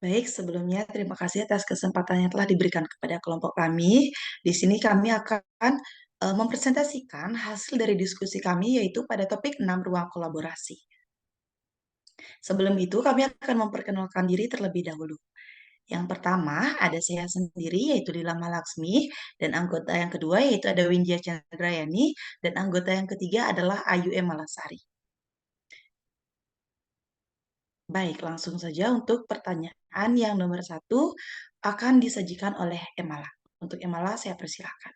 Baik, sebelumnya terima kasih atas kesempatan yang telah diberikan kepada kelompok kami. Di sini kami akan mempresentasikan hasil dari diskusi kami yaitu pada topik 6 ruang kolaborasi. Sebelum itu, kami akan memperkenalkan diri terlebih dahulu. Yang pertama, ada saya sendiri, yaitu Lila Malaksmi, dan anggota yang kedua, yaitu ada Windia Chandrayani, dan anggota yang ketiga adalah Ayu M. Malasari. Baik, langsung saja untuk pertanyaan yang nomor satu akan disajikan oleh Emala. Untuk Emala, saya persilahkan.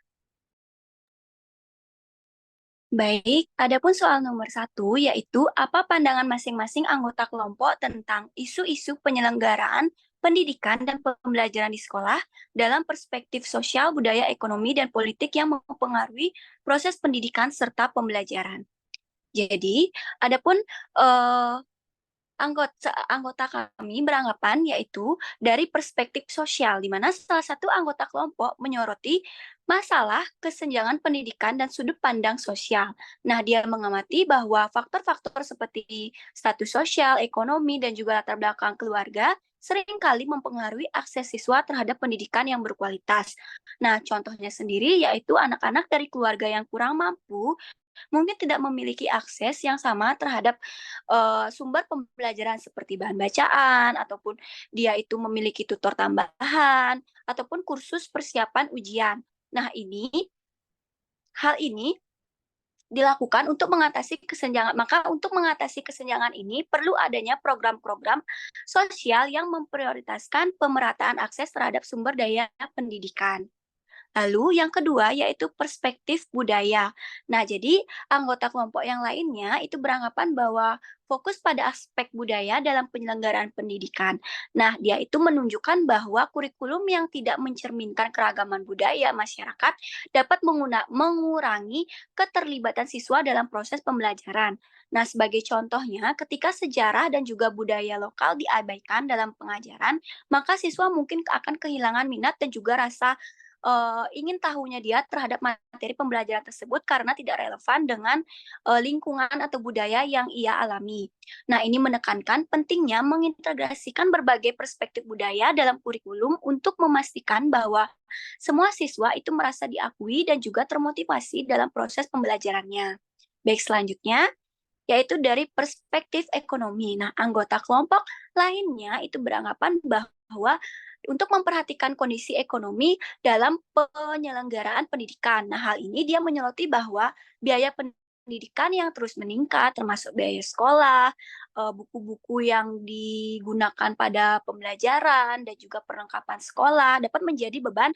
Baik, adapun soal nomor satu, yaitu apa pandangan masing-masing anggota kelompok tentang isu-isu penyelenggaraan pendidikan dan pembelajaran di sekolah dalam perspektif sosial, budaya, ekonomi, dan politik yang mempengaruhi proses pendidikan serta pembelajaran. Jadi, adapun eh, anggota anggota kami beranggapan yaitu dari perspektif sosial, di mana salah satu anggota kelompok menyoroti masalah kesenjangan pendidikan dan sudut pandang sosial. Nah, dia mengamati bahwa faktor-faktor seperti status sosial, ekonomi, dan juga latar belakang keluarga seringkali mempengaruhi akses siswa terhadap pendidikan yang berkualitas. Nah, contohnya sendiri yaitu anak-anak dari keluarga yang kurang mampu mungkin tidak memiliki akses yang sama terhadap sumber pembelajaran seperti bahan bacaan ataupun dia itu memiliki tutor tambahan ataupun kursus persiapan ujian. Nah, hal ini dilakukan untuk mengatasi kesenjangan. Maka untuk mengatasi kesenjangan ini perlu adanya program-program sosial yang memprioritaskan pemerataan akses terhadap sumber daya pendidikan. Lalu yang kedua yaitu perspektif budaya. Nah, jadi anggota kelompok yang lainnya itu beranggapan bahwa fokus pada aspek budaya dalam penyelenggaraan pendidikan. Nah, dia itu menunjukkan bahwa kurikulum yang tidak mencerminkan keragaman budaya masyarakat dapat mengurangi keterlibatan siswa dalam proses pembelajaran. Nah, sebagai contohnya, ketika sejarah dan juga budaya lokal diabaikan dalam pengajaran, maka siswa mungkin akan kehilangan minat dan juga rasa ingin tahunya dia terhadap materi pembelajaran tersebut karena tidak relevan dengan lingkungan atau budaya yang ia alami. Nah, ini menekankan pentingnya mengintegrasikan berbagai perspektif budaya dalam kurikulum untuk memastikan bahwa semua siswa itu merasa diakui dan juga termotivasi dalam proses pembelajarannya. Baik, selanjutnya yaitu dari perspektif ekonomi. Nah, anggota kelompok lainnya itu beranggapan bahwa untuk memperhatikan kondisi ekonomi dalam penyelenggaraan pendidikan. Nah, hal ini dia menyoroti bahwa biaya pendidikan yang terus meningkat, termasuk biaya sekolah, buku-buku yang digunakan pada pembelajaran, dan juga perlengkapan sekolah dapat menjadi beban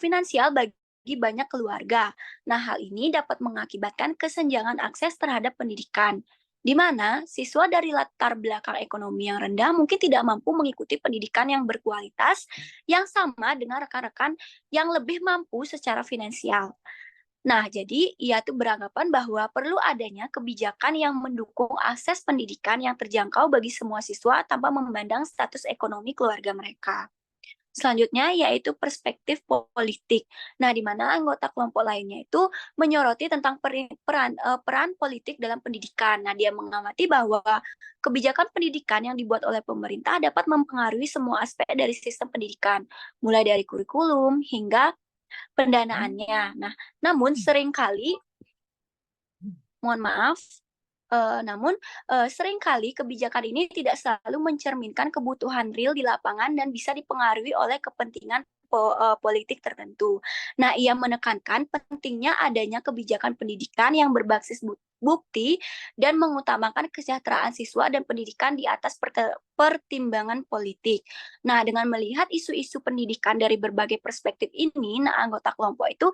finansial bagi banyak keluarga. Nah, hal ini dapat mengakibatkan kesenjangan akses terhadap pendidikan, di mana siswa dari latar belakang ekonomi yang rendah mungkin tidak mampu mengikuti pendidikan yang berkualitas yang sama dengan rekan-rekan yang lebih mampu secara finansial. Nah, jadi ia tuh beranggapan bahwa perlu adanya kebijakan yang mendukung akses pendidikan yang terjangkau bagi semua siswa tanpa memandang status ekonomi keluarga mereka. Selanjutnya yaitu perspektif politik. Nah, di mana anggota kelompok lainnya itu menyoroti tentang peran politik dalam pendidikan. Nah, dia mengamati bahwa kebijakan pendidikan yang dibuat oleh pemerintah dapat mempengaruhi semua aspek dari sistem pendidikan, mulai dari kurikulum hingga pendanaannya. Nah, namun seringkali, mohon maaf, seringkali kebijakan ini tidak selalu mencerminkan kebutuhan real di lapangan dan bisa dipengaruhi oleh kepentingan politik tertentu. Nah, ia menekankan pentingnya adanya kebijakan pendidikan yang berbasis bukti dan mengutamakan kesejahteraan siswa dan pendidikan di atas pertimbangan politik. Nah, dengan melihat isu-isu pendidikan dari berbagai perspektif ini, nah anggota kelompok itu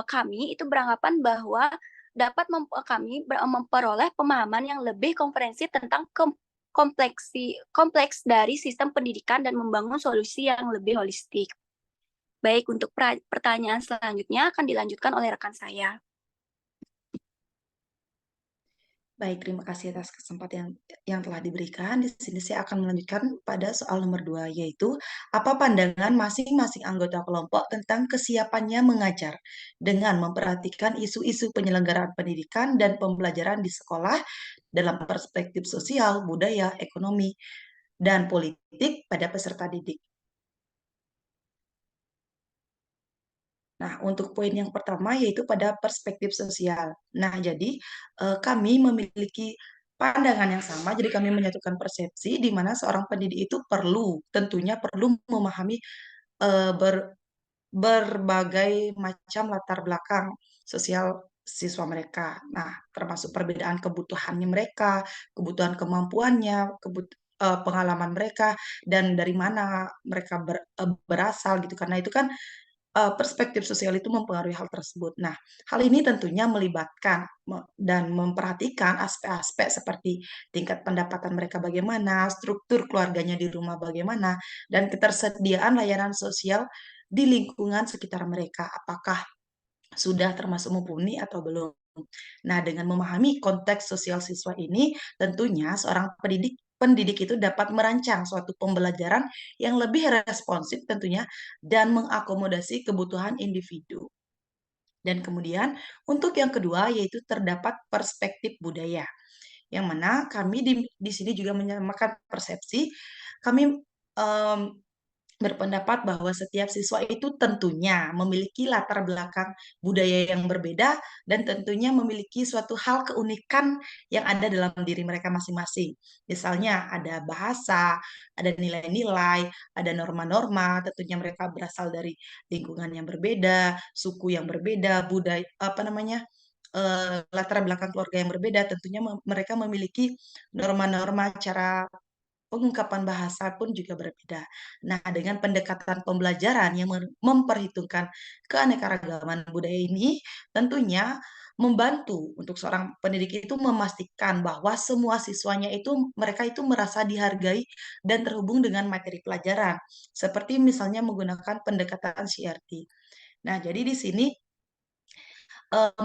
kami itu beranggapan bahwa dapat kami memperoleh pemahaman yang lebih komprehensif tentang kompleks dari sistem pendidikan dan membangun solusi yang lebih holistik. Baik, untuk pertanyaan selanjutnya akan dilanjutkan oleh rekan saya. Baik, terima kasih atas kesempatan yang telah diberikan. Di sini saya akan melanjutkan pada soal nomor 2, yaitu apa pandangan masing-masing anggota kelompok tentang kesiapannya mengajar dengan memperhatikan isu-isu penyelenggaraan pendidikan dan pembelajaran di sekolah dalam perspektif sosial, budaya, ekonomi, dan politik pada peserta didik. Nah, untuk poin yang pertama yaitu pada perspektif sosial. Nah, jadi kami memiliki pandangan yang sama, jadi kami menyatukan persepsi di mana seorang pendidik itu tentunya perlu memahami eh, ber- berbagai macam latar belakang sosial siswa mereka. Nah, termasuk perbedaan kebutuhannya mereka, kebutuhan kemampuannya, pengalaman mereka, dan dari mana mereka berasal gitu. Karena itu kan perspektif sosial itu mempengaruhi hal tersebut. Nah, hal ini tentunya melibatkan dan memperhatikan aspek-aspek seperti tingkat pendapatan mereka bagaimana, struktur keluarganya di rumah bagaimana, dan ketersediaan layanan sosial di lingkungan sekitar mereka. Apakah sudah termasuk mumpuni atau belum? Nah, dengan memahami konteks sosial siswa ini, tentunya seorang pendidik itu dapat merancang suatu pembelajaran yang lebih responsif tentunya dan mengakomodasi kebutuhan individu. Dan kemudian untuk yang kedua yaitu terdapat perspektif budaya, yang mana kami di sini juga menyamakan persepsi. Kami em, berpendapat bahwa setiap siswa itu tentunya memiliki latar belakang budaya yang berbeda dan tentunya memiliki suatu hal keunikan yang ada dalam diri mereka masing-masing. Misalnya ada bahasa, ada nilai-nilai, ada norma-norma, tentunya mereka berasal dari lingkungan yang berbeda, suku yang berbeda, budaya apa namanya? Latar belakang keluarga yang berbeda, tentunya mereka memiliki norma-norma cara pengungkapan bahasa pun juga berbeda. Nah, dengan pendekatan pembelajaran yang memperhitungkan keanekaragaman budaya ini, tentunya membantu untuk seorang pendidik itu memastikan bahwa semua siswanya itu mereka itu merasa dihargai dan terhubung dengan materi pelajaran, seperti misalnya menggunakan pendekatan CRT. Nah, jadi di sini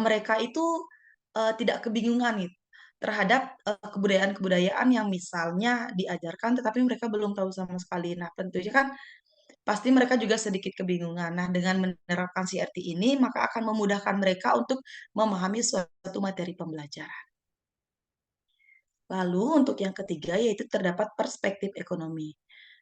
mereka itu tidak kebingungan nih terhadap kebudayaan-kebudayaan yang misalnya diajarkan tetapi mereka belum tahu sama sekali. Nah, tentunya kan pasti mereka juga sedikit kebingungan. Nah, dengan menerapkan CRT ini maka akan memudahkan mereka untuk memahami suatu materi pembelajaran. Lalu untuk yang ketiga yaitu terdapat perspektif ekonomi.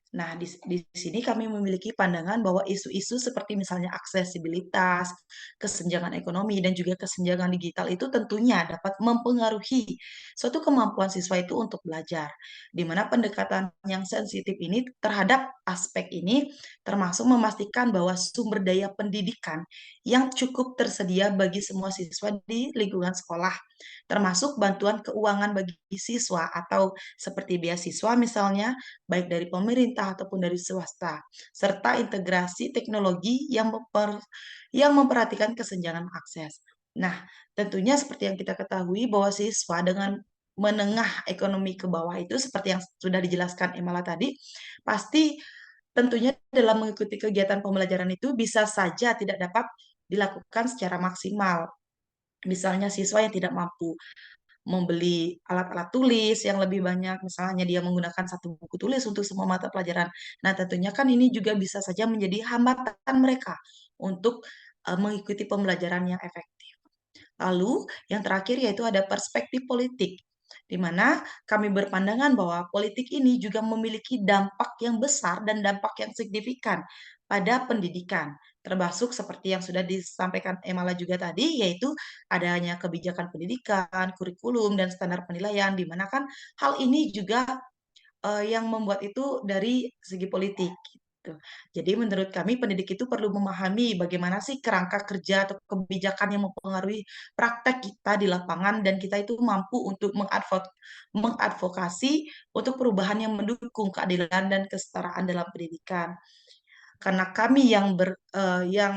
Nah, di sini kami memiliki pandangan bahwa isu-isu seperti misalnya aksesibilitas, kesenjangan ekonomi, dan juga kesenjangan digital itu tentunya dapat mempengaruhi suatu kemampuan siswa itu untuk belajar. Di mana pendekatan yang sensitif ini terhadap aspek ini termasuk memastikan bahwa sumber daya pendidikan yang cukup tersedia bagi semua siswa di lingkungan sekolah, termasuk bantuan keuangan bagi siswa atau seperti beasiswa misalnya, baik dari pemerintah ataupun dari swasta, serta integrasi teknologi yang memperhatikan kesenjangan akses. Nah, tentunya seperti yang kita ketahui bahwa siswa dengan menengah ekonomi ke bawah itu seperti yang sudah dijelaskan Emala tadi, pasti tentunya dalam mengikuti kegiatan pembelajaran itu bisa saja tidak dapat dilakukan secara maksimal. Misalnya siswa yang tidak mampu membeli alat-alat tulis yang lebih banyak, misalnya dia menggunakan satu buku tulis untuk semua mata pelajaran. Nah, tentunya kan ini juga bisa saja menjadi hambatan mereka untuk mengikuti pembelajaran yang efektif. Lalu, yang terakhir yaitu ada perspektif politik, di mana kami berpandangan bahwa politik ini juga memiliki dampak yang besar dan dampak yang signifikan pada pendidikan, termasuk seperti yang sudah disampaikan Emala juga tadi, yaitu adanya kebijakan pendidikan, kurikulum, dan standar penilaian, di mana kan hal ini juga yang membuat itu dari segi politik gitu. Jadi menurut kami pendidik itu perlu memahami bagaimana sih kerangka kerja atau kebijakan yang mempengaruhi praktek kita di lapangan dan kita itu mampu untuk mengadvokasi untuk perubahan yang mendukung keadilan dan kesetaraan dalam pendidikan. Karena kami yang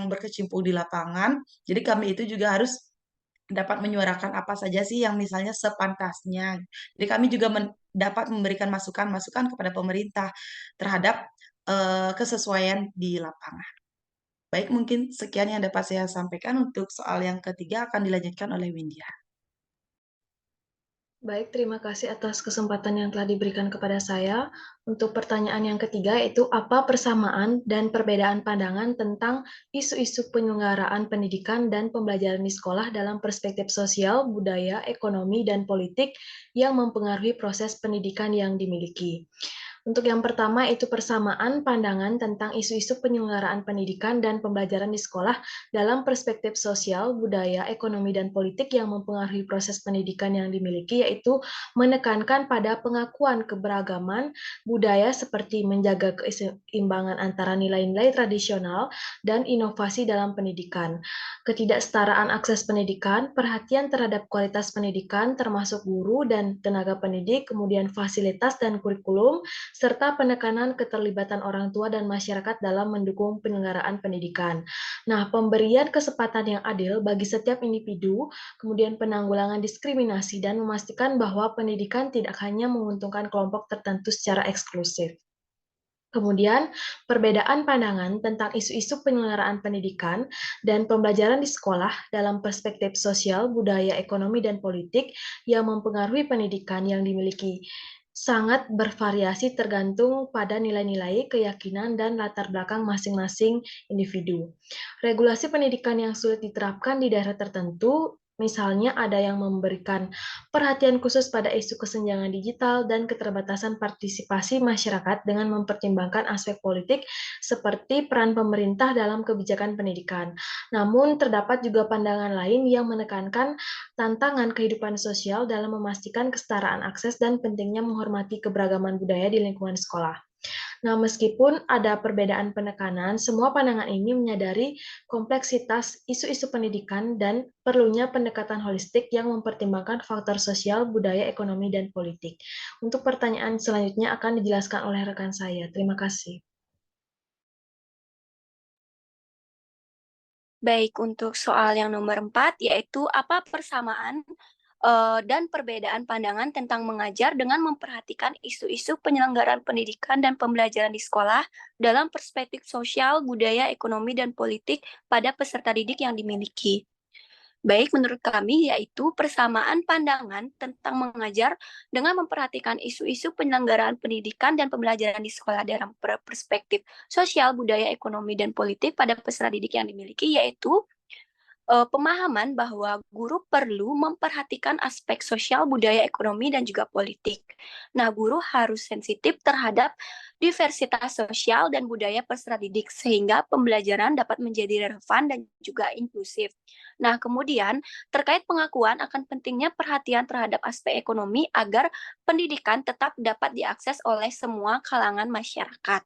berkecimpung di lapangan, jadi kami itu juga harus dapat menyuarakan apa saja sih yang misalnya sepantasnya. Jadi kami juga dapat memberikan masukan-masukan kepada pemerintah terhadap kesesuaian di lapangan. Baik, mungkin sekian yang dapat saya sampaikan untuk soal yang ketiga akan dilanjutkan oleh Windia. Baik, terima kasih atas kesempatan yang telah diberikan kepada saya. Untuk pertanyaan yang ketiga, yaitu apa persamaan dan perbedaan pandangan tentang isu-isu penyelenggaraan pendidikan dan pembelajaran di sekolah dalam perspektif sosial, budaya, ekonomi, dan politik yang mempengaruhi proses pendidikan yang dimiliki. Untuk yang pertama itu persamaan pandangan tentang isu-isu penyelenggaraan pendidikan dan pembelajaran di sekolah dalam perspektif sosial, budaya, ekonomi, dan politik yang mempengaruhi proses pendidikan yang dimiliki, yaitu menekankan pada pengakuan keberagaman budaya seperti menjaga keseimbangan antara nilai-nilai tradisional dan inovasi dalam pendidikan. Ketidaksetaraan akses pendidikan, perhatian terhadap kualitas pendidikan termasuk guru dan tenaga pendidik, kemudian fasilitas dan kurikulum, serta penekanan keterlibatan orang tua dan masyarakat dalam mendukung penyelenggaraan pendidikan. Nah, pemberian kesempatan yang adil bagi setiap individu, kemudian penanggulangan diskriminasi, dan memastikan bahwa pendidikan tidak hanya menguntungkan kelompok tertentu secara eksklusif. Kemudian, perbedaan pandangan tentang isu-isu penyelenggaraan pendidikan dan pembelajaran di sekolah dalam perspektif sosial, budaya, ekonomi, dan politik yang mempengaruhi pendidikan yang dimiliki sangat bervariasi tergantung pada nilai-nilai, keyakinan, dan latar belakang masing-masing individu. Regulasi pendidikan yang sulit diterapkan di daerah tertentu, misalnya ada yang memberikan perhatian khusus pada isu kesenjangan digital dan keterbatasan partisipasi masyarakat dengan mempertimbangkan aspek politik seperti peran pemerintah dalam kebijakan pendidikan. Namun, terdapat juga pandangan lain yang menekankan tantangan kehidupan sosial dalam memastikan kesetaraan akses dan pentingnya menghormati keberagaman budaya di lingkungan sekolah. Nah, meskipun ada perbedaan penekanan, semua pandangan ini menyadari kompleksitas isu-isu pendidikan dan perlunya pendekatan holistik yang mempertimbangkan faktor sosial, budaya, ekonomi, dan politik. Untuk pertanyaan selanjutnya akan dijelaskan oleh rekan saya. Terima kasih. Baik, untuk soal yang nomor 4, yaitu apa persamaan dan perbedaan pandangan tentang mengajar dengan memperhatikan isu-isu penyelenggaraan pendidikan dan pembelajaran di sekolah dalam perspektif sosial, budaya, ekonomi, dan politik pada peserta didik yang dimiliki. Baik, menurut kami yaitu persamaan pandangan tentang mengajar dengan memperhatikan isu-isu penyelenggaraan pendidikan dan pembelajaran di sekolah dalam perspektif sosial, budaya, ekonomi, dan politik pada peserta didik yang dimiliki, yaitu pemahaman bahwa guru perlu memperhatikan aspek sosial, budaya, ekonomi, dan juga politik. Nah, guru harus sensitif terhadap diversitas sosial dan budaya peserta didik sehingga pembelajaran dapat menjadi relevan dan juga inklusif. Nah, kemudian terkait pengakuan akan pentingnya perhatian terhadap aspek ekonomi agar pendidikan tetap dapat diakses oleh semua kalangan masyarakat.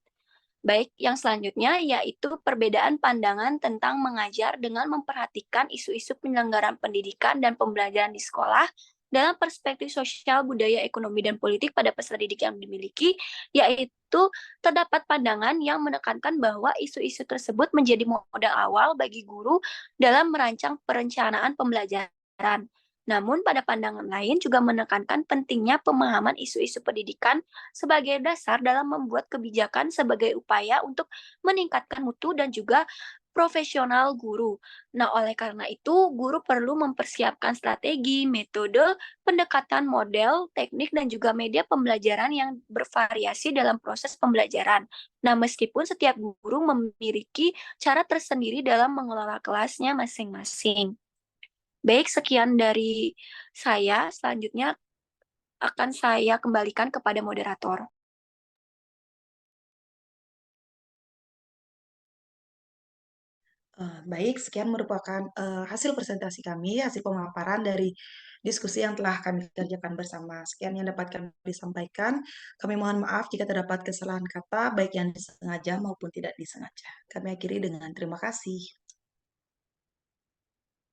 Baik, yang selanjutnya yaitu perbedaan pandangan tentang mengajar dengan memperhatikan isu-isu penyelenggaraan pendidikan dan pembelajaran di sekolah dalam perspektif sosial, budaya, ekonomi, dan politik pada peserta didik yang dimiliki, yaitu terdapat pandangan yang menekankan bahwa isu-isu tersebut menjadi modal awal bagi guru dalam merancang perencanaan pembelajaran. Namun, pada pandangan lain juga menekankan pentingnya pemahaman isu-isu pendidikan sebagai dasar dalam membuat kebijakan sebagai upaya untuk meningkatkan mutu dan juga profesional guru. Nah, oleh karena itu, guru perlu mempersiapkan strategi, metode, pendekatan model, teknik, dan juga media pembelajaran yang bervariasi dalam proses pembelajaran. Nah, meskipun setiap guru memiliki cara tersendiri dalam mengelola kelasnya masing-masing. Baik, sekian dari saya. Selanjutnya akan saya kembalikan kepada moderator. Baik, sekian merupakan hasil presentasi kami, hasil pemaparan dari diskusi yang telah kami kerjakan bersama. Sekian yang dapat kami sampaikan. Kami mohon maaf jika terdapat kesalahan kata, baik yang disengaja maupun tidak disengaja. Kami akhiri dengan terima kasih.